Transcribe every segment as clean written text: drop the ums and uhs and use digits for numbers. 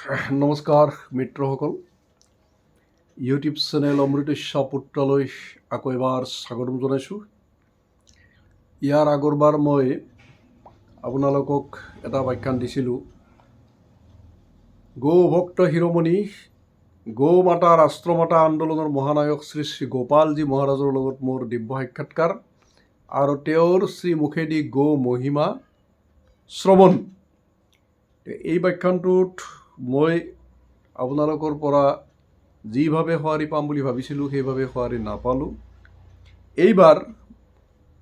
নমস্কাৰ মিত্ৰসকল, YouTube channel অমৃতেশ্বৰ পুত্ৰলৈ আকৌ এবাৰ স্বাগতম জনাইছোঁ। ইয়াৰ আগৰবাৰ মই আপোনালোকক এটা ব্যাখ্যান দিছিলোঁ। গৌ ভক্ত শিৰোমণি গৌ মাতা ৰাষ্ট্ৰমাতা আন্দোলনৰ মহানায়ক শ্ৰী শ্ৰী গোপালজী মহাৰাজৰ লগত মোৰ দিব্য সাক্ষাৎকাৰ আৰু তেওঁৰ শ্ৰীমুখেদি গৌ মহিমা শ্ৰৱণ। এই ব্যাখ্যানটোত মই আপোনালোকৰ পৰা যিভাৱে সঁহাৰি পাম বুলি ভাবিছিলোঁ সেইভাৱে সঁহাৰি নাপালোঁ। এইবাৰ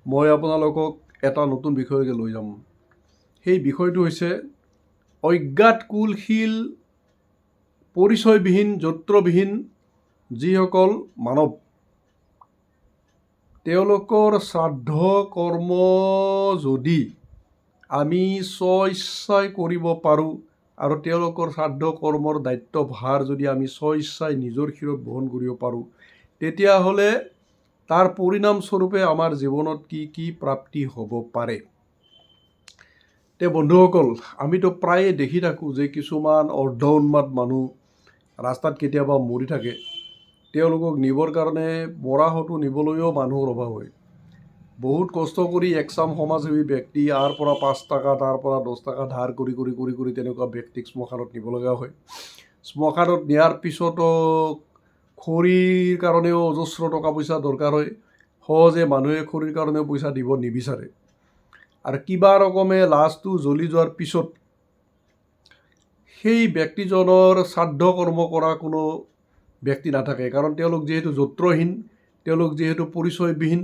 মই আপোনালোকক এটা নতুন বিষয়কে লৈ যাম। সেই বিষয়টো হৈছে অজ্ঞাত কুলশীল পৰিচয়বিহীন যত্ৰবিহীন যিসকল মানৱ, তেওঁলোকৰ শ্ৰাদ্ধ কৰ্ম যদি আমি স্বইচ্ছাই কৰিব পাৰোঁ আৰু তেওঁলোকৰ শ্ৰাদ্ধ কৰ্মৰ দায়িত্বভাৰ যদি আমি স্বইচ্ছাই নিজৰ শিৰত বহন কৰিব পাৰোঁ, তেতিয়াহ'লে তাৰ পৰিণামস্বৰূপে আমাৰ জীৱনত কি কি প্ৰাপ্তি হ'ব পাৰে। বন্ধুসকল, আমিতো প্ৰায়ে দেখি থাকোঁ যে কিছুমান অৰ্ধ উন্মাদ মানুহ ৰাস্তাত কেতিয়াবা মৰি থাকে। তেওঁলোকক নিবৰ কাৰণে মৰাহতো নিবলৈও মানুহৰ অভাৱ হয়। বহুত কষ্ট কৰি একচাম সমাজসেৱী ব্যক্তি ইয়াৰ পৰা 5 টকা তাৰ পৰা 10 টকা ধাৰ কৰি তেনেকুৱা ব্যক্তিক শ্মশানত নিব লগা হয়। শ্মশানত নিয়াৰ পিছতো খৰিৰ কাৰণেও অজস্ৰ টকা পইচা দৰকাৰ হয়। সহজে মানুহে খৰিৰ কাৰণেও পইচা দিব নিবিচাৰে। আৰু কিবা ৰকমে লাজটো জ্বলি যোৱাৰ পিছত সেই ব্যক্তিজনৰ শ্ৰাদ্ধ কৰ্ম কৰা কোনো ব্যক্তি নাথাকে। কাৰণ তেওঁলোক যিহেতু যত্ৰহীন, তেওঁলোক যিহেতু পৰিচয়বিহীন,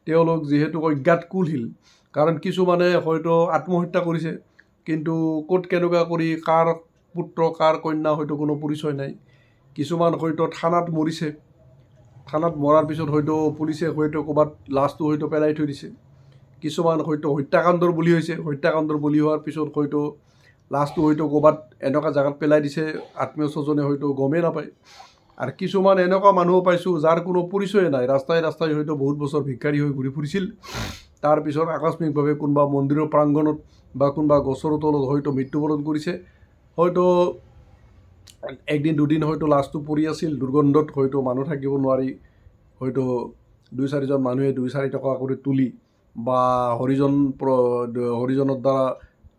তেওঁলোক যিহেতু অজ্ঞাত কুলশীল। কাৰণ কিছুমানে হয়তো আত্মহত্যা কৰিছে, কিন্তু ক'ত কেনেকুৱা কৰি কাৰ পুত্ৰ কাৰ কন্যা হয়তো কোনো পৰিচয় নাই। কিছুমান হয়তো থানাত মৰিছে, থানাত মৰাৰ পিছত হয়তো পুলিচে হয়তো ক'ৰবাত লাছটো হয়তো পেলাই থৈ দিছে। কিছুমান হয়তো হত্যাকাণ্ডৰ বলি হৈছে, হত্যাকাণ্ডৰ বলি হোৱাৰ পিছত হয়তো লাছটো হয়তো ক'ৰবাত এনেকুৱা জেগাত পেলাই দিছে, আত্মীয় স্বজনে হয়তো গমেই নাপায়। আৰু কিছুমান এনেকুৱা মানুহো পাইছোঁ যাৰ কোনো পৰিচয়ে নাই, ৰাস্তাই ৰাস্তাই হয়তো বহুত বছৰ ভিক্ষাৰী হৈ ঘূৰি ফুৰিছিল। তাৰপিছত আকস্মিকভাৱে কোনোবা মন্দিৰৰ প্ৰাংগণত বা কোনোবা গছৰ তলত হয়তো মৃত্যুবৰণ কৰিছে। হয়তো একদিন দুদিন হয়তো লাছটো পৰি আছিল, দুৰ্গন্ধত হয়তো মানুহ থাকিব নোৱাৰি হয়তো 2-4জন মানুহে 2-4 টকা কৰি তুলি বা হৰিজনৰ দ্বাৰা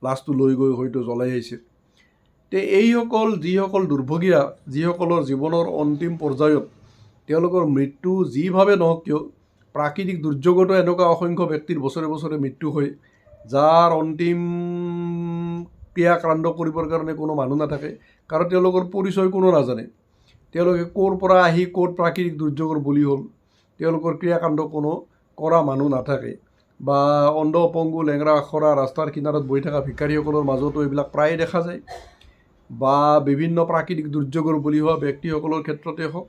লাছটো লৈ গৈ হয়তো জ্বলাই আহিছে। এইসকল যিসকল দুৰ্ভগীয়া, যিসকলৰ জীৱনৰ অন্তিম পৰ্যায়ত তেওঁলোকৰ মৃত্যু যিভাৱে নহওক কিয়, প্ৰাকৃতিক দুৰ্যোগতো এনেকুৱা অসংখ্য ব্যক্তিৰ বছৰে বছৰে মৃত্যু হয়, যাৰ অন্তিম ক্ৰিয়াকাণ্ড কৰিবৰ কাৰণে কোনো মানুহ নাথাকে। কাৰণ তেওঁলোকৰ পৰিচয় কোনো নাজানে। তেওঁলোকে ক'ৰ পৰা আহি ক'ত প্ৰাকৃতিক দুৰ্যোগৰ বলি হ'ল, তেওঁলোকৰ ক্ৰিয়াকাণ্ড কোনো কৰা মানুহ নাথাকে। বা অন্ধ পংগু লেংৰা আখৰা ৰাস্তাৰ কিনাৰত বহি থকা ভিক্ষাৰীসকলৰ মাজতো এইবিলাক প্ৰায়ে দেখা যায়। বা বিভিন্ন প্ৰাকৃতিক দুৰ্যোগৰ বলি হোৱা ব্যক্তিসকলৰ ক্ষেত্ৰতে হওক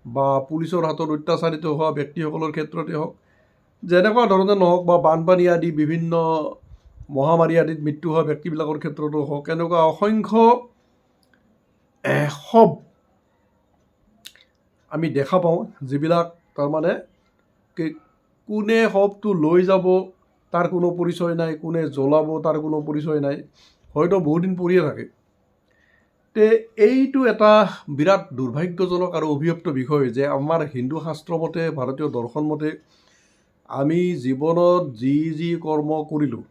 বা পুলিচৰ হাতত অত্যাচাৰিত হোৱা ব্যক্তিসকলৰ ক্ষেত্ৰতে হওক, যেনেকুৱা ধৰণে নহওক, বা বানপানী আদি বিভিন্ন মহামাৰী আদিত মৃত্যু হোৱা ব্যক্তিবিলাকৰ ক্ষেত্ৰতো হওক, এনেকুৱা অসংখ্য শৱ আমি দেখা পাওঁ, যিবিলাক তাৰমানে কোনে শৱটো লৈ যাব তাৰ কোনো পৰিচয় নাই, কোনে জ্বলাব তাৰ কোনো পৰিচয় নাই, হয়তো বহুদিন পৰিয়ে থাকে। এইটো এটা বিৰাট দুৰ্ভাগ্যজনক আৰু অভিশপ্ত বিষয় যে আমাৰ হিন্দু শাস্ত্ৰ মতে, ভাৰতীয় দৰ্শন মতে আমি জীৱনত যি কৰ্ম কৰিলোঁ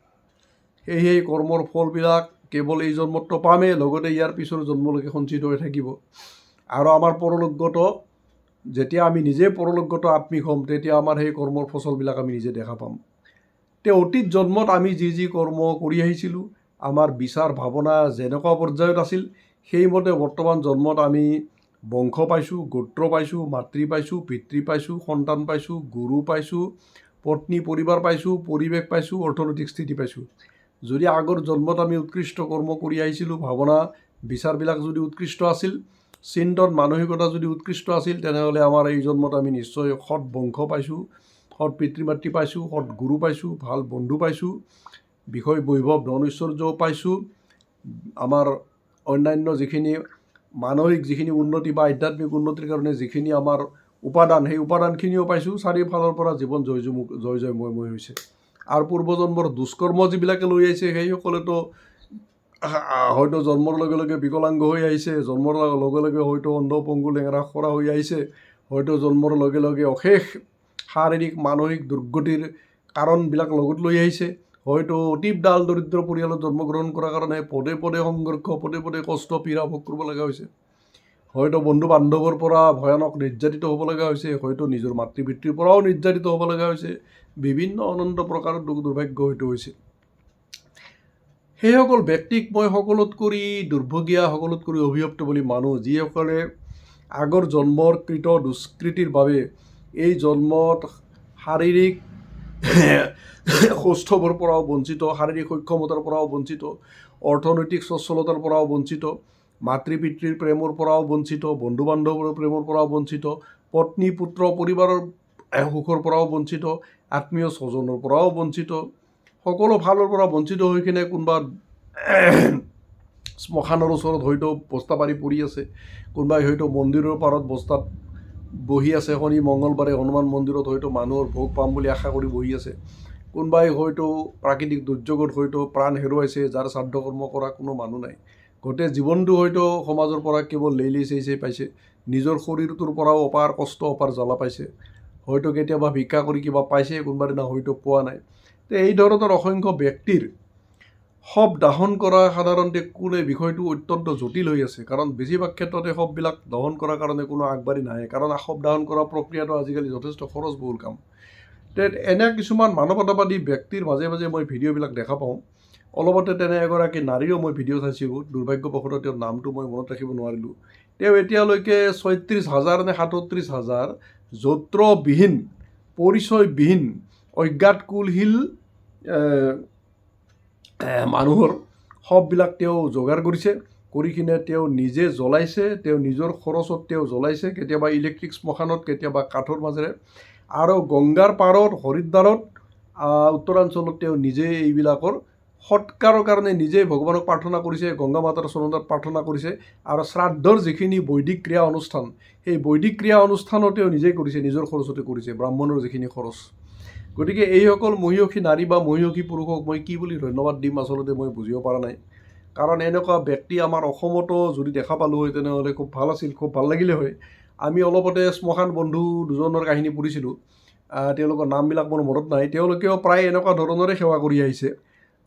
সেই কৰ্মৰ ফলবিলাক কেৱল এই জন্মতটো পামেই, লগতে ইয়াৰ পিছৰ জন্মলৈকে সঞ্চিত হৈ থাকিব। আৰু আমাৰ পৰলোকগত, যেতিয়া আমি নিজে পৰলোকগত আত্মিক হ'ম, তেতিয়া আমাৰ সেই কৰ্মৰ ফচলবিলাক আমি নিজে দেখা পাম। অতীত জন্মত আমি যি কৰ্ম কৰি আহিছিলোঁ, আমাৰ বিচাৰ ভাৱনা যেনেকুৱা পৰ্যায়ত আছিল, সেইমতে বৰ্তমান জন্মত আমি বংশ পাইছোঁ, গোত্ৰ পাইছোঁ, মাতৃ পাইছোঁ, পিতৃ পাইছোঁ, সন্তান পাইছোঁ, গুৰু পাইছোঁ, পত্নী পৰিবাৰ পাইছোঁ, পৰিৱেশ পাইছোঁ, অৰ্থনৈতিক স্থিতি পাইছোঁ। যদি আগৰ জন্মত আমি উৎকৃষ্ট কৰ্ম কৰি আহিছিলোঁ, ভাৱনা বিচাৰবিলাক যদি উৎকৃষ্ট আছিল, চিন্তন মানসিকতা যদি উৎকৃষ্ট আছিল, তেনেহ'লে আমাৰ এই জন্মত আমি নিশ্চয় সৎ বংশ পাইছোঁ, সৎ পিতৃ মাতৃ পাইছোঁ, সৎ গুৰু পাইছোঁ, ভাল বন্ধু পাইছোঁ, বিষয় বৈভৱ ধন ঐশ্বৰ্যও পাইছোঁ। আমাৰ অন্যান্য যিখিনি মানসিক যিখিনি উন্নতি বা আধ্যাত্মিক উন্নতিৰ কাৰণে যিখিনি আমাৰ উপাদান, সেই উপাদানখিনিও পাইছোঁ। চাৰিওফালৰ পৰা জীৱন জয়ময় হৈছে। আৰু পূৰ্বজন্মৰ দুষ্কৰ্ম যিবিলাকে লৈ আহিছে, সেইসকলেতো হয়তো জন্মৰ লগে লগে বিকলাংগ হৈ আহিছে, জন্মৰ লগে লগে হয়তো অন্ধ পংগু লেঙেৰা খৰা হৈ আহিছে, হয়তো জন্মৰ লগে লগে অশেষ শাৰীৰিক মানসিক দুৰ্গতিৰ কাৰণবিলাক লগত লৈ আহিছে, হয়তো অতি ডাল দৰিদ্ৰ পৰিয়ালত জন্মগ্ৰহণ কৰাৰ কাৰণে পদে পদে সংঘৰ্ষ, পদে পদে কষ্ট পীড়া ভোগ কৰিব লগা হৈছে, হয়তো বন্ধু বান্ধৱৰ পৰা ভয়ানক নিৰ্যাতিত হ'ব লগা হৈছে, হয়তো নিজৰ মাতৃ পিতৃৰ পৰাও নিৰ্যাতিত হ'ব লগা হৈছে, বিভিন্ন অনন্ত প্ৰকাৰৰ দুখ দুৰ্ভাগ্য হয়তো হৈছে। সেইসকল ব্যক্তিক মই সকলোতকৈ দুৰ্ভগীয়া, সকলোতকৈ অভিশপ্ত বুলি মানো, যিসকলে আগৰ জন্মৰ কৃত দুষ্কৃতিৰ বাবে এই জন্মত শাৰীৰিক সুস্থৰ পৰাও বঞ্চিত, শাৰীৰিক সক্ষমতাৰ পৰাও বঞ্চিত, অৰ্থনৈতিক সচ্ছলতাৰ পৰাও বঞ্চিত, মাতৃ পিতৃৰ প্ৰেমৰ পৰাও বঞ্চিত, বন্ধু বান্ধৱৰ প্ৰেমৰ পৰাও বঞ্চিত, পত্নী পুত্ৰ পৰিবাৰৰ সুখৰ পৰাও বঞ্চিত, আত্মীয় স্বজনৰ পৰাও বঞ্চিত, সকলো ফালৰ পৰা বঞ্চিত হৈ কিনে কোনোবা শ্মশানৰ ওচৰত হয়তো বস্তা পাৰি পৰি আছে, কোনোবাই হয়তো মন্দিৰৰ পাৰত বস্তাত বহি আছে, শনি মঙলবাৰে হনুমান মন্দিৰত হয়তো মানুহৰ ভোগ পাম বুলি আশা কৰি বহি আছে, কোনোবাই হয়তো প্ৰাকৃতিক দুৰ্যোগত হয়তো প্ৰাণ হেৰুৱাইছে, যাৰ শ্ৰাদ্ধ কৰ্ম কৰা কোনো মানুহ নাই, গোটেই জীৱনটো হয়তো সমাজৰ পৰা কেৱল লেইলি চেইচেই পাইছে, নিজৰ শৰীৰটোৰ পৰাও অপাৰ কষ্ট অপাৰ জ্বালা পাইছে, হয়তো কেতিয়াবা ভিক্ষা কৰি কিবা পাইছে, কোনোবা দিনা হয়তো পোৱা নাই। তো এই ধৰণৰ অসংখ্য ব্যক্তিৰ শৱ দাহন কৰা সাধাৰণতে কোনে বিষয়টো অত্যন্ত জটিল হৈ আছে, কাৰণ বেছিভাগ ক্ষেত্ৰতে শৱবিলাক দহন কৰাৰ কাৰণে কোনো আগবাঢ়ি নাহে, কাৰণ শৱ দাহন কৰা প্ৰক্ৰিয়াটো আজিকালি যথেষ্ট খৰচবহুল কাম। এনে কিছুমান মানৱতাবাদী ব্যক্তিৰ মাজে মাজে মই ভিডিঅ'বিলাক দেখা পাওঁ। অলপতে তেনে এগৰাকী নাৰীও মই ভিডিঅ' চাইছিলোঁ, দুৰ্ভাগ্যবশতঃ তেওঁৰ নামটো মই মনত ৰাখিব নোৱাৰিলোঁ। তেওঁ এতিয়ালৈকে 36,000 নে 37,000 যৌত্ৰবিহীন, পৰিচয়বিহীন, অজ্ঞাত কুলশীল মানুহৰ শৱবিলাক তেওঁ যোগাৰ কৰিছে, কৰি কিনে তেওঁ নিজে জ্বলাইছে, তেওঁ নিজৰ খৰচত তেওঁ জ্বলাইছে, কেতিয়াবা ইলেক্ট্ৰিক শ্মশানত, কেতিয়াবা কাঠৰ মাজেৰে, আৰু গংগাৰ পাৰত, হৰিদ্বাৰত, উত্তৰাঞ্চলত তেওঁ নিজে এইবিলাকৰ সৎকাৰৰ কাৰণে নিজে ভগৱানক প্ৰাৰ্থনা কৰিছে, গংগা মাতাৰ চৰণত প্ৰাৰ্থনা কৰিছে, আৰু শ্ৰাদ্ধৰ যিখিনি বৈদিক ক্ৰিয়া অনুষ্ঠান, সেই বৈদিক ক্ৰিয়া অনুষ্ঠানো তেওঁ নিজেই কৰিছে, নিজৰ খৰচতে কৰিছে, ব্ৰাহ্মণৰ যিখিনি খৰচ। গতিকে এইসকল মহিয়সী নাৰী বা মহিয়সী পুৰুষক মই কি বুলি ধন্যবাদ দিম আচলতে মই বুজিব পৰা নাই, কাৰণ এনেকুৱা ব্যক্তি আমাৰ অসমতো যদি দেখা পালোঁ হয় তেনেহ'লে খুব ভাল আছিল, খুব ভাল লাগিলে হয়। আমি অলপতে শ্মশান বন্ধু দুজনৰ কাহিনী পঢ়িছিলোঁ, তেওঁলোকৰ নামবিলাক মোৰ মনত নাই, তেওঁলোকেও প্ৰায় এনেকুৱা ধৰণৰে সেৱা কৰি আহিছে,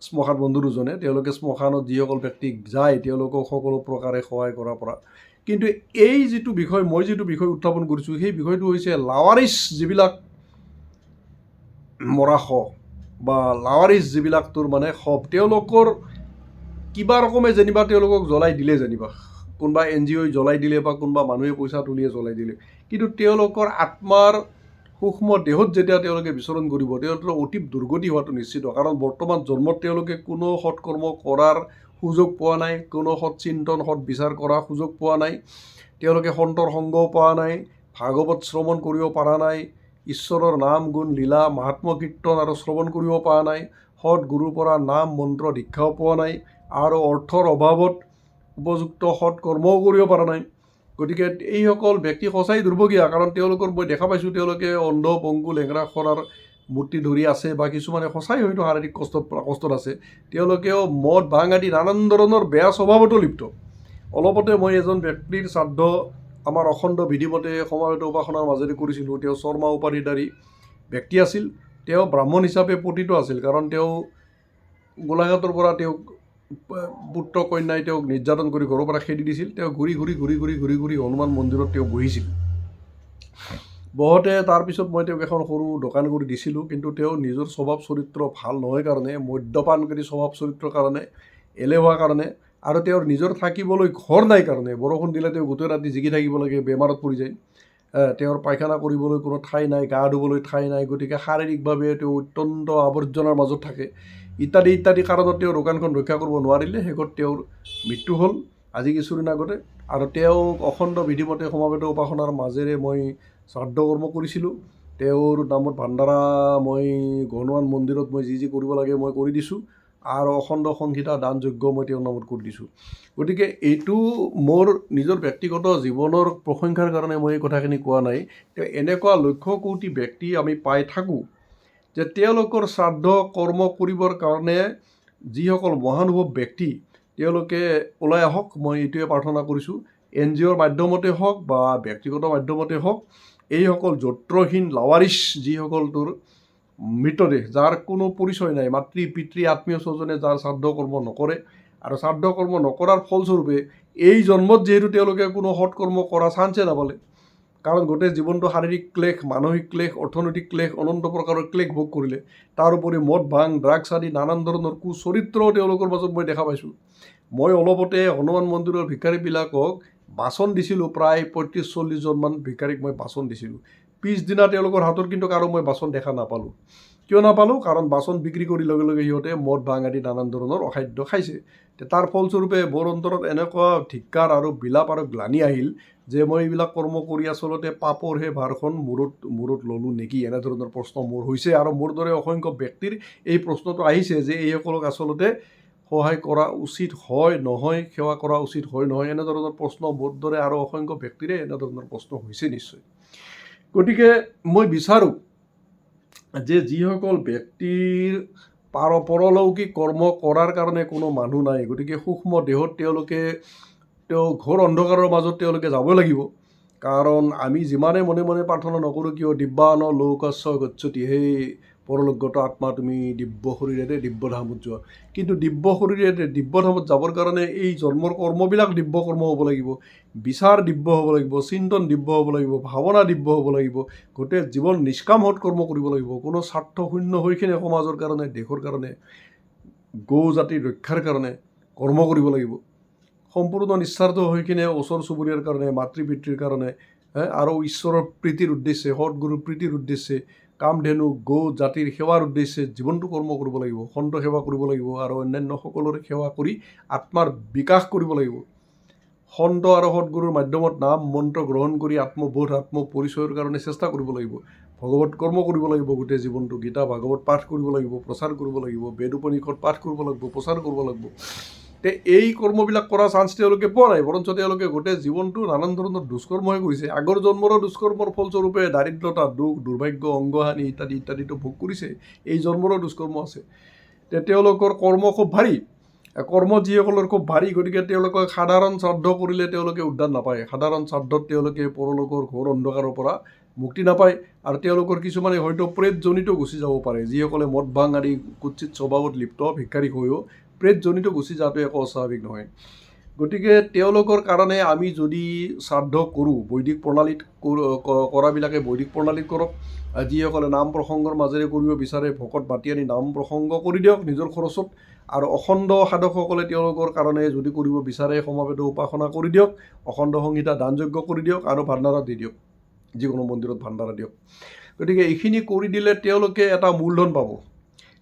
শ্মশান বন্ধু দুজনে। তেওঁলোকে শ্মশানত যিসকল ব্যক্তি যায় তেওঁলোকক সকলো প্ৰকাৰে সহায় কৰাৰ পৰা। কিন্তু এই যিটো বিষয়, মই যিটো বিষয় উত্থাপন কৰিছোঁ, সেই বিষয়টো হৈছে লাৱাৰিছ যিবিলাক মৰা শৱ বা লাৱাৰিছ যিবিলাক তোৰ মানে শৱ, তেওঁলোকৰ কিবা ৰকমে যেনিবা তেওঁলোকক জ্বলাই দিলে, যেনিবা কোনোবা NGOই জ্বলাই দিলে বা কোনোবা মানুহে পইচা তুলিয়ে জ্বলাই দিলে, কিন্তু তেওঁলোকৰ আত্মাৰ সূক্ষ্ম দেহত যেতিয়া তেওঁলোকে বিচৰণ কৰিব, তেওঁলোকৰ অতি দুৰ্গতি হোৱাটো নিশ্চিত, কাৰণ বৰ্তমান জন্মত তেওঁলোকে কোনো সৎকৰ্ম কৰাৰ সুযোগ পোৱা নাই, কোনো সৎ চিন্তন সৎ বিচাৰ কৰাৰ সুযোগ পোৱা নাই, তেওঁলোকে সন্তৰ সংগও পোৱা নাই, ভাগৱত শ্ৰৱণ কৰিব পৰা নাই, ঈশ্বৰৰ নাম গুণ লীলা মাহাত্ম কীৰ্তন আৰু শ্ৰৱণ কৰিব পৰা নাই, সৎ গুৰুৰ পৰা নাম মন্ত্ৰ দীক্ষাও পোৱা নাই, আৰু অৰ্থৰ অভাৱত উপযুক্ত সৎ কৰ্মও কৰিব পৰা নাই। গতিকে এইসকল ব্যক্তি সঁচাই দুৰ্ভগীয়া, কাৰণ তেওঁলোকৰ মই দেখা পাইছোঁ তেওঁলোকে অন্ধ পংগু লেঙেৰা খৰাৰ মূৰ্তি ধৰি আছে, বা কিছুমানে সঁচাই হয়তো শাৰীৰিক কষ্টত আছে, তেওঁলোকেও মদ ভাং আদি নানান ধৰণৰ বেয়া স্বভাৱতো লিপ্ত। অলপতে মই এজন ব্যক্তিৰ শ্ৰাদ্ধ আমাৰ অখণ্ড বিধিমতে সমাবেত উপাসনাৰ মাজেৰে কৰিছিলোঁ। তেওঁ শৰ্মা উপাধিধাৰী ব্যক্তি আছিল, তেওঁ ব্ৰাহ্মণ হিচাপে পতিত আছিল, কাৰণ তেওঁ গোলাঘাটৰ পৰা তেওঁক পুত্ৰ কন্যাই তেওঁক নিৰ্যাতন কৰি ঘৰৰ পৰা খেদি দিছিল। তেওঁ ঘূৰি ঘূৰি হনুমান মন্দিৰত তেওঁ বহিছিল। বহতে তাৰপিছত মই তেওঁক এখন সৰু দোকান কৰি দিছিলোঁ, কিন্তু তেওঁ নিজৰ স্বভাৱ চৰিত্ৰ ভাল নহয় কাৰণে, মদ্যপানকাৰী স্বভাৱ চৰিত্ৰৰ কাৰণে, এলেহুৱা কাৰণে, আৰু তেওঁৰ নিজৰ থাকিবলৈ ঘৰ নাই কাৰণে, বৰষুণ দিলে তেওঁ গোটেই ৰাতি জিকি থাকিব লাগে, বেমাৰত পৰি যায়, তেওঁৰ পায়খানা কৰিবলৈ কোনো ঠাই নাই, গা ধুবলৈ ঠাই নাই, গতিকে শাৰীৰিকভাৱে তেওঁ অত্যন্ত আৱৰ্জনাৰ মাজত থাকে, ইত্যাদি ইত্যাদি কাৰণত তেওঁ দোকানখন ৰক্ষা কৰিব নোৱাৰিলে, শেষত তেওঁৰ মৃত্যু হ'ল আজি কিছুদিন আগতে। আৰু তেওঁক অখণ্ড বিধিমতে সমাবেত উপাসনাৰ মাজেৰে মই শ্ৰাদ্ধ কৰ্ম কৰিছিলোঁ। তেওঁৰ নামত ভাণ্ডাৰা মই হনুমান মন্দিৰত মই যি কৰিব লাগে মই কৰি দিছোঁ, আৰু অখণ্ড সংহিতা দান যজ্ঞ মই তেওঁৰ নামত কৰি দিছোঁ। গতিকে এইটো মোৰ নিজৰ ব্যক্তিগত জীৱনৰ প্ৰশংসাৰ কাৰণে মই এই কথাখিনি কোৱা নাই। এনেকুৱা লক্ষ্য কোটি ব্যক্তি আমি পাই থাকোঁ, যে তেওঁলোকৰ শ্ৰাদ্ধ কৰ্ম কৰিবৰ কাৰণে যিসকল মহানুভৱ ব্যক্তি, তেওঁলোকে ওলাই আহক, মই এইটোৱে প্ৰাৰ্থনা কৰিছোঁ। NGOৰ মাধ্যমতে হওক বা ব্যক্তিগত মাধ্যমতে হওক, এইসকল যত্ৰহীন লাৱাৰিছ যিসকল তোৰ মৃতদেহ, যাৰ কোনো পৰিচয় নাই, মাতৃ পিতৃ আত্মীয় স্বজনে যাৰ শ্ৰাদ্ধ কৰ্ম নকৰে, আৰু শ্ৰাদ্ধ কৰ্ম নকৰাৰ ফলস্বৰূপে এই জন্মত যিহেতু তেওঁলোকে কোনো সৎকৰ্ম কৰা চান্সে নাপালে, কাৰণ গোটেই জীৱনটো শাৰীৰিক ক্লেশ, মানসিক ক্লেশ, অৰ্থনৈতিক ক্লেশ, অনন্ত প্ৰকাৰৰ ক্লেশ ভোগ কৰিলে। তাৰোপৰি মদ ভাং ড্ৰাগছ আদি নানান ধৰণৰ কুচৰিত্ৰও তেওঁলোকৰ মাজত মই দেখা পাইছোঁ। মই অলপতে হনুমান মন্দিৰৰ ভিক্ষাৰীবিলাকক বাচন দিছিলোঁ, প্ৰায় 35-40জনমান ভিক্ষাৰীক মই বাচন দিছিলোঁ। পিছদিনা তেওঁলোকৰ হাতৰ কিন্তু কাৰো মই বাচন দেখা নাপালোঁ। কিয় নাপালোঁ? কাৰণ বাচন বিক্ৰী কৰি লগে লগে সিহঁতে মদ ভাং আদি নানান ধৰণৰ অখাদ্য খাইছে। তাৰ ফলস্বৰূপে মোৰ অন্তৰত এনেকুৱা ধিক্কাৰ আৰু বিলাপ আৰু গ্লানি আহিল যে মই এইবিলাক কৰ্ম কৰি আচলতে পাপৰ সেই ভাৰখন মূৰত ল'লোঁ নেকি, এনেধৰণৰ প্ৰশ্ন মোৰ হৈছে। আৰু মোৰ দৰে অসংখ্য ব্যক্তিৰ এই প্ৰশ্নটো আহিছে যে এইসকলক আচলতে সহায় কৰা উচিত হয় নহয়, সেৱা কৰা উচিত হয় নহয়, এনেধৰণৰ প্ৰশ্ন মোৰ দৰে আৰু অসংখ্য ব্যক্তিৰে এনেধৰণৰ প্ৰশ্ন হৈছে নিশ্চয়। গতিকে মই বিচাৰোঁ যে যিসকল ব্যক্তিৰ পৰলৌকিক কৰ্ম কৰাৰ কাৰণে কোনো মানুহ নাই, গতিকে সূক্ষ্ম দেহত তেওঁলোকে ঘোৰ অন্ধকাৰৰ মাজত তেওঁলোকে যাব লাগিব। কাৰণ আমি যিমানে মনে মনে প্ৰাৰ্থনা নকৰোঁ কিয়, দিব্যান লৌকাস্য গচ্ছতি, সেই পৰলোকগত আত্মা তুমি দিব্য শৰীৰেৰে দিব্যধামত যোৱা। কিন্তু দিব্য শৰীৰেৰে দিব্যধামত যাবৰ কাৰণে এই জন্মৰ কৰ্মবিলাক দিব্য কৰ্ম হ'ব লাগিব, বিচাৰ দিব্য হ'ব লাগিব, চিন্তন দিব্য হ'ব লাগিব, ভাৱনা দিব্য হ'ব লাগিব, গোটেই জীৱন নিষ্কাম সৎকৰ্ম কৰিব লাগিব। কোনো স্বাৰ্থ শূন্য হৈ কিনে সমাজৰ কাৰণে, দেশৰ কাৰণে, গৌ জাতিৰ ৰক্ষাৰ কাৰণে কৰ্ম কৰিব লাগিব। সম্পূৰ্ণ নিস্বাৰ্থ হৈ কিনে ওচৰ চুবুৰীয়াৰ কাৰণে, মাতৃ পিতৃৰ কাৰণে, আৰু ঈশ্বৰৰ প্ৰীতিৰ উদ্দেশ্যে, সৎগুৰুৰ প্ৰীতিৰ উদ্দেশ্যে, কামধেনু গৌ জাতিৰ সেৱাৰ উদ্দেশ্যে জীৱনটো কৰ্ম কৰিব লাগিব, সন্ত সেৱা কৰিব লাগিব, আৰু অন্যান্য সকলোৰে সেৱা কৰি আত্মাৰ বিকাশ কৰিব লাগিব। সন্ত আৰু সৎগুৰুৰ মাধ্যমত নাম মন্ত্ৰ গ্ৰহণ কৰি আত্মবোধ, আত্মপৰিচয়ৰ কাৰণে চেষ্টা কৰিব লাগিব। ভগৱত কৰ্ম কৰিব লাগিব গোটেই জীৱনটো, গীতা ভাগৱত পাঠ কৰিব লাগিব, প্ৰচাৰ কৰিব লাগিব, বেদ উপনিষদ পাঠ কৰিব লাগিব, প্ৰচাৰ কৰিব লাগিব। এই কৰ্মবিলাক কৰা চান্স তেওঁলোকে পোৱা নাই, বৰঞ্চ তেওঁলোকে গোটেই জীৱনটো নানান ধৰণৰ দুষ্কৰ্মহে কৰিছে। আগৰ জন্মৰো দুষ্কৰ্মৰ ফলস্বৰূপে দাৰিদ্ৰতা, দুখ, দুৰ্ভাগ্য, অংগহানি ইত্যাদি ইত্যাদিটো ভোগ কৰিছে। এই জন্মৰো দুষ্কৰ্ম আছে। তেওঁলোকৰ কৰ্ম খুব ভাৰী, কৰ্ম যিসকলৰ খুব ভাৰী, গতিকে তেওঁলোকক সাধাৰণ শ্ৰাদ্ধ কৰিলে তেওঁলোকে উদ্ধাৰ নাপায়। সাধাৰণ শ্ৰাদ্ধত তেওঁলোকে পৰলোকৰ ঘোৰ অন্ধকাৰৰ পৰা মুক্তি নাপায়। আৰু তেওঁলোকৰ কিছুমানে হয়তো প্ৰেতজনিত গুচি যাব পাৰে, যিসকলে মদ ভাং আদি কুৎসিত স্বভাৱত লিপ্ত ভিক্ষাৰী হৈও প্ৰেতজনিত গুচি যোৱাটো একো অস্বাভাৱিক নহয়। গতিকে তেওঁলোকৰ কাৰণে আমি যদি শ্ৰাদ্ধ কৰোঁ, বৈদিক প্ৰণালীত কৰাবিলাকে বৈদিক প্ৰণালীত কৰক। যিসকলে নাম প্ৰসংগৰ মাজেৰে কৰিব বিচাৰে, ভকত মাতি আনি নাম প্ৰসংগ কৰি দিয়ক নিজৰ খৰচত। আৰু অখণ্ড সাধকসকলে তেওঁলোকৰ কাৰণে যদি কৰিব বিচাৰে, সমবেত উপাসনা কৰি দিয়ক, অখণ্ড সংহিতা দানযজ্ঞ কৰি দিয়ক, আৰু ভাণ্ডাৰা দি দিয়ক, যিকোনো মন্দিৰত ভাণ্ডাৰা দিয়ক। গতিকে এইখিনি কৰি দিলে তেওঁলোকে এটা মূলধন পাব।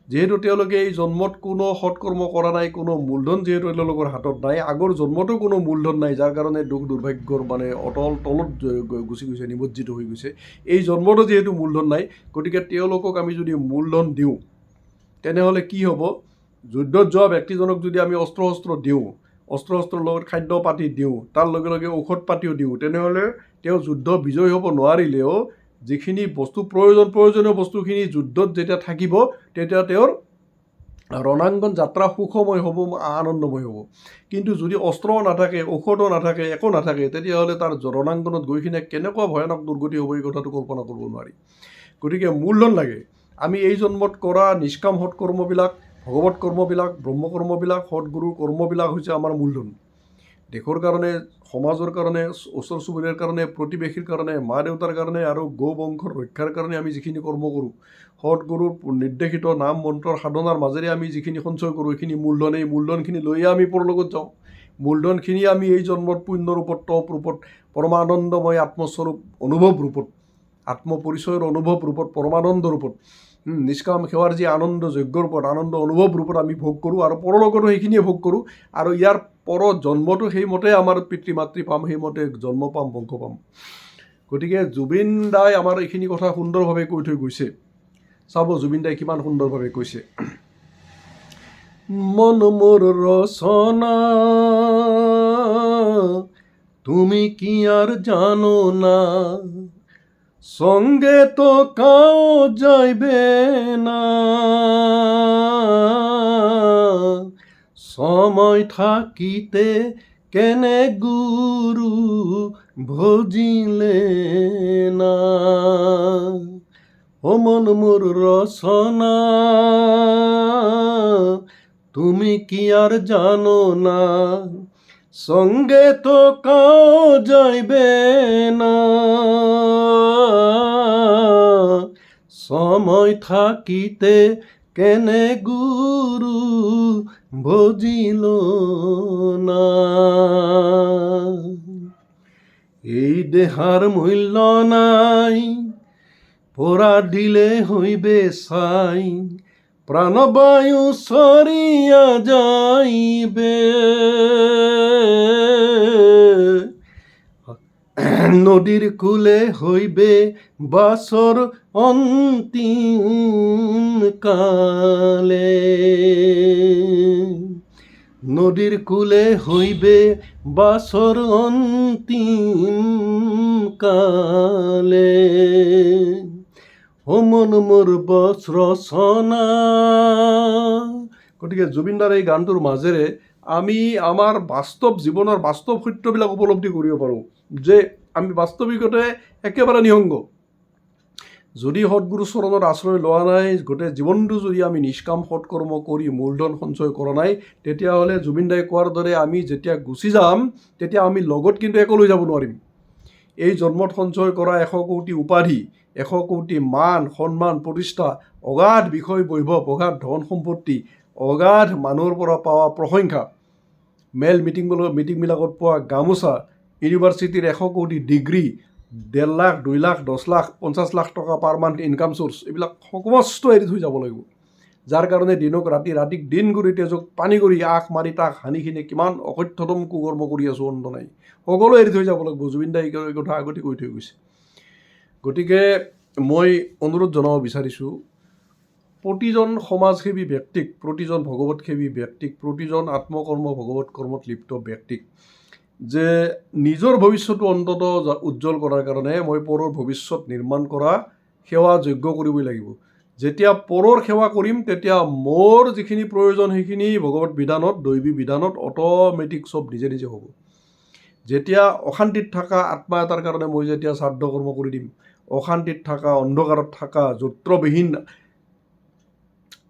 যিহেতু তেওঁলোকে এই জন্মত কোনো সৎকৰ্ম কৰা নাই, কোনো মূলধন যিহেতু তেওঁলোকৰ হাতত নাই, আগৰ জন্মতো কোনো মূলধন নাই, যাৰ কাৰণে দুখ দুৰ্ভাগ্যৰ অতল তলত গুচি গৈছে, নিমজ্জিত হৈ গৈছে। এই জন্মতো যিহেতু মূলধন নাই, গতিকে তেওঁলোকক আমি যদি মূলধন দিওঁ, তেনেহ'লে কি হ'ব? যুদ্ধত যোৱা ব্যক্তিজনক যদি আমি অস্ত্ৰ শস্ত্ৰ দিওঁ, অস্ত্ৰ শস্ত্ৰৰ লগত খাদ্য পাতি দিওঁ, তাৰ লগে লগে ঔষধ পাতিও দিওঁ, তেনেহ'লে তেওঁ যুদ্ধ বিজয় হ'ব নোৱাৰিলেও যিখিনি বস্তু প্ৰয়োজনীয় বস্তুখিনি যুদ্ধত যেতিয়া থাকিব, তেতিয়া তেওঁৰ ৰণাংগন যাত্ৰা সুখময় হ'ব, আনন্দময় হ'ব। কিন্তু যদি অস্ত্ৰও নাথাকে, ঔষধো নাথাকে, একো নাথাকে, তেতিয়াহ'লে তাৰ ৰণাংগনত গৈ কিনে কেনেকুৱা ভয়ানক দুৰ্গতি হ'ব, এই কথাটো কল্পনা কৰিব নোৱাৰি। গতিকে মূলধন লাগে। আমি এই জন্মত কৰা নিষ্কাম সৎকৰ্মবিলাক, ভগৱত কৰ্মবিলাক, ব্ৰহ্মকৰ্মবিলাক, সৎগুৰুৰ কৰ্মবিলাক হৈছে আমাৰ মূলধন। দেশৰ কাৰণে, সমাজৰ কাৰণে, ওচৰ চুবুৰীয়াৰ কাৰণে, প্ৰতিবেশীৰ কাৰণে, মা দেউতাৰ কাৰণে, আৰু গৌ বংশৰ ৰক্ষাৰ কাৰণে আমি যিখিনি কৰ্ম কৰোঁ, সৎগুৰুৰ নিৰ্দেশিত নাম মন্ত্ৰৰ সাধনাৰ মাজেৰে আমি যিখিনি সঞ্চয় কৰোঁ, এইখিনি মূলধন। এই মূলধনখিনি লৈয়ে আমি পৰলোকত যাওঁ। মূলধনখিনি আমি এই জন্মত পুণ্য ৰূপত, তপ ৰূপত, পৰমানন্দময় আত্মস্বৰূপ অনুভৱ ৰূপত, আত্মপৰিচয়ৰ অনুভৱ ৰূপত, পৰমানন্দ ৰূপত, নিষ্কাম সেৱাৰ যি আনন্দ যজ্ঞৰ ৰূপত, আনন্দ অনুভৱ ৰূপত আমি ভোগ কৰোঁ, আৰু পৰলোকতো সেইখিনিয়ে ভোগ কৰোঁ। আৰু ইয়াৰ পৰ জন্মটো সেইমতে আমাৰ পিতৃ মাতৃ পাম, সেইমতে জন্ম পাম, বংশ পাম। গতিকে জুবিন দাই আমাৰ এইখিনি কথা সুন্দৰভাৱে কৈ থৈ গৈছে। চাব জুবিন দাই কিমান সুন্দৰভাৱে কৈছে। মন মোৰ ৰচনা তুমি কি আর জানো না, সঙ্গে তো কাও যাইবে না, সময় থাকিতে কেনে গুৰু ভজিলে না, ও মন মোর রচনা তুমি কি আর জানো না, সঙ্গে তো কাও যাইবে না, সময় থাকিতে কেনে গুরু ভজিল না। এই দেহার মূল্য নাই, পোড়া দিলে হইবে ছাই, প্রাণবায়ু সরিয়া যাইবে, নদীর কূলে হইবে বাসর অন্তিম কালে, নদীর কূলে হইবে বাসর অন্তিম কালে, ও মন মোর বচ ৰচনা। গতিকে জুবিনদাৰ এই গানটোৰ মাজেৰে আমি আমাৰ বাস্তৱ জীৱনৰ বাস্তৱ সত্যবিলাক উপলব্ধি কৰিব পাৰোঁ যে আমি বাস্তৱিকতে একেবাৰে নিসংগ। যদি সৎগুৰু চৰণত আশ্ৰয় লোৱা নাই, গোটেই জীৱনটো যদি আমি নিষ্কাম সৎকৰ্ম কৰি মূলধন সঞ্চয় কৰা নাই, তেতিয়াহ'লে জুবিনদাই কোৱাৰ দৰে আমি যেতিয়া গুচি যাম তেতিয়া আমি লগত কিন্তু একো লৈ যাব নোৱাৰিম। এই জন্মত সঞ্চয় কৰা 100 কোটি উপাধি, 100 কোটি মান সন্মান প্ৰতিষ্ঠা, অগাধ বিষয় বৈভৱ, অগাধ ধন সম্পত্তি, অগাধ মানুহৰ পৰা পোৱা প্ৰশংসা, মিটিংবিলাকত পোৱা গামোচা, ইউনিভাৰ্চিটিৰ 100 কোটি ডিগ্ৰী, 1.5 লাখ 2 লাখ 10 লাখ 50 লাখ টকা পাৰ মান্থ ইনকাম চ'ৰ্চ, এইবিলাক সমস্ত এৰি থৈ যাব লাগিব। যাৰ কাৰণে দিনক ৰাতিক দিন কৰি তেজক পানী কৰি আখ মাৰি তাক হানিখিনি কিমান অকথ্যতম কুকৰ্ম কৰি আছোঁ অন্ত নাই, সকলো এৰি থৈ যাব লাগিব। জুবিনদাই এই কথা আগতে কৈ থৈ গৈছে। গতিকে মই অনুৰোধ জনাব বিচাৰিছোঁ প্ৰতিজন সমাজসেৱী ব্যক্তিক, প্ৰতিজন ভগৱতসেৱী ব্যক্তিক, প্ৰতিজন আত্মকৰ্ম ভগৱত কৰ্মত লিপ্ত ব্যক্তিক যে নিজৰ ভৱিষ্যতটো অন্তত উজ্জ্বল কৰাৰ কাৰণে মই পৰৰ ভৱিষ্যত নিৰ্মাণ কৰা সেৱা যোগ্য কৰিবই লাগিব। যেতিয়া পৰৰ সেৱা কৰিম তেতিয়া মোৰ যিখিনি প্ৰয়োজন সেইখিনি ভগৱত বিধানত, দৈৱী বিধানত অট'মেটিক চব নিজে নিজে হ'ব। যেতিয়া অশান্তিত থকা আত্মা এটাৰ কাৰণে মই যেতিয়া শ্ৰাদ্ধ কৰ্ম কৰি দিম, অশান্তিত থকা, অন্ধকাৰত থকা, যত্ৰবিহীন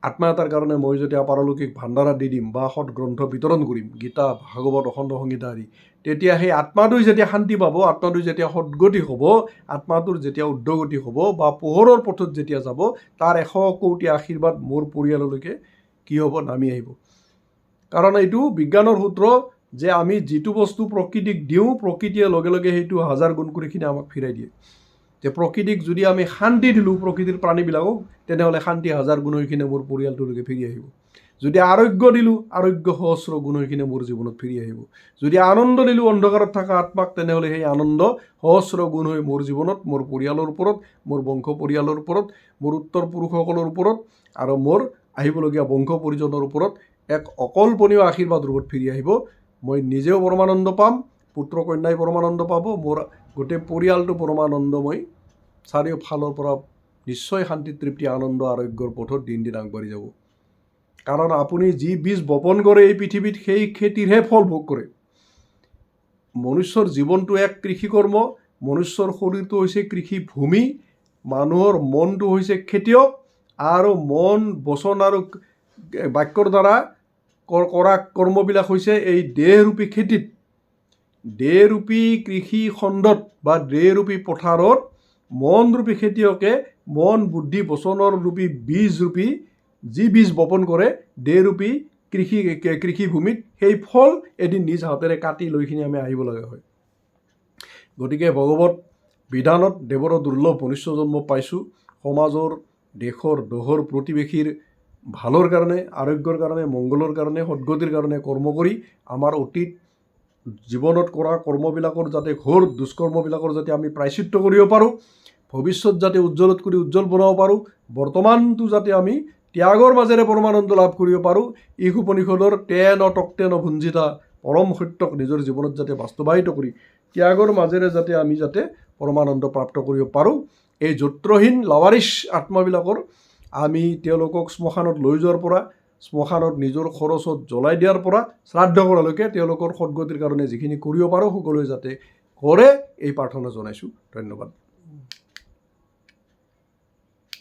আত্মা এটাৰ কাৰণে মই যেতিয়া পাৰলৌকিক ভাণ্ডাৰা দি দিম বা সৎ গ্ৰন্থ বিতৰণ কৰিম, গীতা ভাগৱত অখণ্ড সংহিতা আদি, তেতিয়া সেই আত্মাটোই যেতিয়া শান্তি পাব, আত্মাটোই যেতিয়া সদগতি হ'ব, আত্মাটোৰ যেতিয়া উৰ্ধগতি হ'ব বা পোহৰৰ পথত যেতিয়া যাব, তাৰ 100 কোটি আশীৰ্বাদ মোৰ পৰিয়াললৈকে কি হ'ব, নামি আহিব। কাৰণ এইটো বিজ্ঞানৰ সূত্ৰ যে আমি যিটো বস্তু প্ৰকৃতিক দিওঁ, প্ৰকৃতিয়ে লগে লগে সেইটো 1000 গুণ কৰিখিনি আমাক ফিৰাই দিয়ে। যে প্ৰকৃতিক যদি আমি শান্তি দিলোঁ, প্ৰকৃতিৰ প্ৰাণীবিলাকক, তেনেহ'লে শান্তি 1000 গুণ হৈ কিনে মোৰ পৰিয়ালটোলৈকে ফিৰি আহিব। যদি আৰোগ্য দিলোঁ, আৰোগ্য সহস্ৰ গুণ হৈ কিনে মোৰ জীৱনত ফিৰি আহিব। যদি আনন্দ দিলোঁ অন্ধকাৰত থকা আত্মাক, তেনেহ'লে সেই আনন্দ সহস্ৰ গুণ হৈ মোৰ জীৱনত, মোৰ পৰিয়ালৰ ওপৰত, মোৰ বংশ পৰিয়ালৰ ওপৰত, মোৰ উত্তৰ পুৰুষসকলৰ ওপৰত আৰু মোৰ আহিবলগীয়া বংশ পৰিজনৰ ওপৰত এক অকল্পনীয় আশীৰ্বাদ ৰূপত ফিৰি আহিব। মই নিজেও পৰমানন্দ পাম, পুত্ৰ কন্যাই পৰমানন্দ পাব, মোৰ গোটেই পৰিয়ালটো পৰমানন্দময়, চাৰিওফালৰ পৰা নিশ্চয় শান্তি, তৃপ্তি, আনন্দ, আৰোগ্যৰ পথত দিন দিন আগবাঢ়ি যাব। কাৰণ আপুনি যি বীজ বপন কৰে এই পৃথিৱীত, সেই খেতিৰহে ফল ভোগ কৰে। মনুষ্যৰ জীৱনটো এক কৃষি কৰ্ম, মনুষ্যৰ শৰীৰটো হৈছে কৃষি ভূমি, মানুহৰ মনটো হৈছে খেতিয়ক, আৰু মন, বচন আৰু বাক্যৰ দ্বাৰা কৰা কৰ্মবিলাক হৈছে এই দেহৰূপী খেতিত, দেহৰূপী কৃষি খণ্ডত বা দেহৰূপী পথাৰত মনৰূপী খেতিয়কে মন, বুদ্ধি, বচনৰ ৰূপী বীজৰূপী যি বীজ বপন কৰে দেহৰূপী কৃষিভূমিত, সেই ফল এদিন নিজ হাতেৰে কাটি লৈখিনি আমি আহিব লগা হয়। গতিকে ভগৱত বিধানত দেৱৰ দুৰ্লভ মনুষ্য জন্ম পাইছোঁ, সমাজৰ, দেশৰ, দহৰ, প্ৰতিবেশীৰ ভালৰ কাৰণে, আৰোগ্যৰ কাৰণে, মংগলৰ কাৰণে, সদগতিৰ কাৰণে কৰ্ম কৰি আমাৰ অতীত জীৱনত কৰা কৰ্মবিলাকৰ যাতে ঘোৰ দুষ্কৰ্মবিলাকৰ যাতে আমি প্ৰায়শ্চিত্ত কৰিব পাৰোঁ, ভৱিষ্যত যাতে উজ্জ্বলত কৰি উজ্জ্বল বনাব পাৰোঁ, বৰ্তমানটো যাতে আমি ত্যাগৰ মাজেৰে পৰমানন্দ লাভ কৰিব পাৰোঁ, ঈশোপনিষদৰ তেন তক্তেন ভুঞ্জিতা পৰম সত্যক নিজৰ জীৱনত যাতে বাস্তৱায়িত কৰি ত্যাগৰ মাজেৰে যাতে আমি পৰমানন্দ প্ৰাপ্ত কৰিব পাৰোঁ, এই যত্ৰহীন লাৱাৰিছ আত্মাবিলাকৰ আমি তেওঁলোকক শ্মশানত লৈ যোৱাৰ পৰা শ্মশানত নিজৰ খৰচত জ্বলাই দিয়াৰ পৰা শ্ৰাদ্ধ কৰালৈকে তেওঁলোকৰ সদগতিৰ কাৰণে যিখিনি কৰিব পাৰোঁ সকলোৱে যাতে কৰে এই প্ৰাৰ্থনা জনাইছোঁ। ধন্যবাদ।